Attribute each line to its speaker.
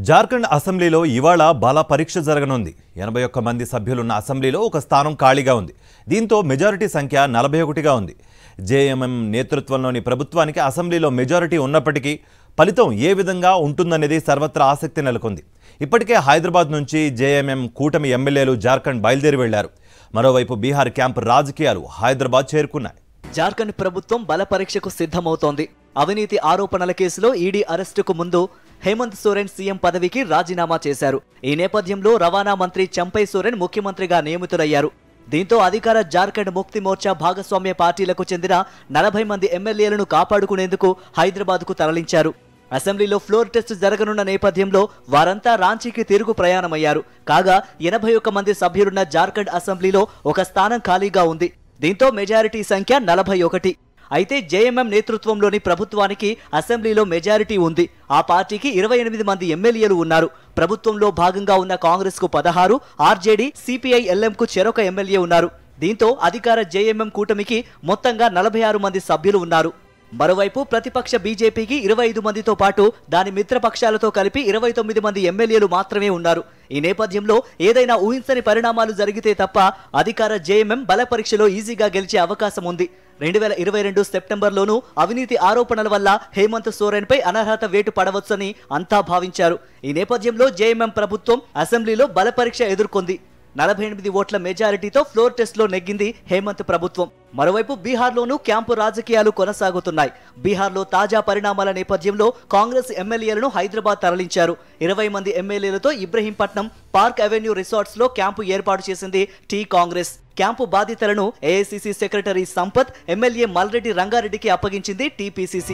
Speaker 1: జార్ఖండ్ అసెంబ్లీలో ఇవాళ బల పరీక్ష జరగనుంది. 81 మంది సభ్యులున్న అసెంబ్లీలో ఒక స్థానం ఖాళీగా ఉంది. దీంతో మెజారిటీ సంఖ్య 41గా ఉంది. జేఎంఎం నేతృత్వంలోని ప్రభుత్వానికి అసెంబ్లీలో మెజారిటీ ఉన్నప్పటికీ ఫలితం ఏ విధంగా ఉంటుందనేది సర్వత్రా ఆసక్తి నెలకొంది. ఇప్పటికే హైదరాబాద్ నుంచి జేఎంఎం కూటమి ఎమ్మెల్యేలు జార్ఖండ్ బయలుదేరి వెళ్లారు. మరోవైపు బీహార్ క్యాంపు రాజకీయాలు హైదరాబాద్ చేరుకున్నాయి.
Speaker 2: జార్ఖండ్ ప్రభుత్వం బల పరీక్షకు సిద్ధమవుతోంది. అవినీతి ఆరోపణల కేసులో ఈడీ అరెస్టుకు ముందు హేమంత్ సోరెన్ సీఎం పదవికి రాజీనామా చేశారు. ఈ నేపథ్యంలో రవాణా మంత్రి చంపై సోరెన్ ముఖ్యమంత్రిగా నియమితులయ్యారు. దీంతో అధికార జార్ఖండ్ ముక్తి మోర్చా భాగస్వామ్య పార్టీలకు చెందిన 40 మంది ఎమ్మెల్యేలను కాపాడుకునేందుకు హైదరాబాద్కు తరలించారు. అసెంబ్లీలో ఫ్లోర్ టెస్ట్ జరగనున్న నేపథ్యంలో వారంతా రాంచీకి తిరుగు ప్రయాణమయ్యారు. కాగా 81 మంది సభ్యులున్న జార్ఖండ్ అసెంబ్లీలో ఒక స్థానం ఖాళీగా ఉంది. దీంతో మెజారిటీ సంఖ్య 41. అయితే జేఎంఎం నేతృత్వంలోని ప్రభుత్వానికి అసెంబ్లీలో మెజారిటీ ఉంది. ఆ పార్టీకి 28 మంది ఎమ్మెల్యేలు ఉన్నారు. ప్రభుత్వంలో భాగంగా ఉన్న కాంగ్రెస్ కు 16, ఆర్జేడీ, సిపిఐ ఎల్ఎంకు చెరొక ఎమ్మెల్యే ఉన్నారు. దీంతో అధికార జేఎంఎం కూటమికి మొత్తంగా 46 మంది సభ్యులు ఉన్నారు. మరోవైపు ప్రతిపక్ష బీజేపీకి 25 మందితో పాటు దాని మిత్రపక్షాలతో కలిపి 29 మంది ఎమ్మెల్యేలు మాత్రమే ఉన్నారు. ఈ నేపథ్యంలో ఏదైనా ఊహించని పరిణామాలు జరిగితే తప్ప అధికార జేఎంఎం బల పరీక్షలో ఈజీగా గెలిచే అవకాశం ఉంది. 2022 సెప్టెంబర్లోనూ అవినీతి ఆరోపణల వల్ల హేమంత్ సోరెన్ పై అనర్హత వేటు పడవచ్చని అంతా భావించారు. ఈ నేపథ్యంలో జేఎంఎం ప్రభుత్వం అసెంబ్లీలో బల పరీక్ష ఎదుర్కొంది. 48 ఓట్ల మెజారిటీతో ఫ్లోర్ టెస్ట్ లో నెగ్గింది హేమంత్ ప్రభుత్వం. మరోవైపు బీహార్లోనూ క్యాంపు రాజకీయాలు కొనసాగుతున్నాయి. బీహార్లో తాజా పరిణామాల నేపథ్యంలో కాంగ్రెస్ ఎమ్మెల్యేలను హైదరాబాద్ తరలించారు. 20 మంది ఎమ్మెల్యేలతో ఇబ్రహీంపట్నం పార్క్ అవెన్యూ రిసార్ట్స్ లో క్యాంపు ఏర్పాటు చేసింది టీ కాంగ్రెస్. క్యాంపు బాధితులను AICC secretary Sampath, MLA Malreddy రంగారెడ్డికి అప్పగించింది టీపీసీసీ.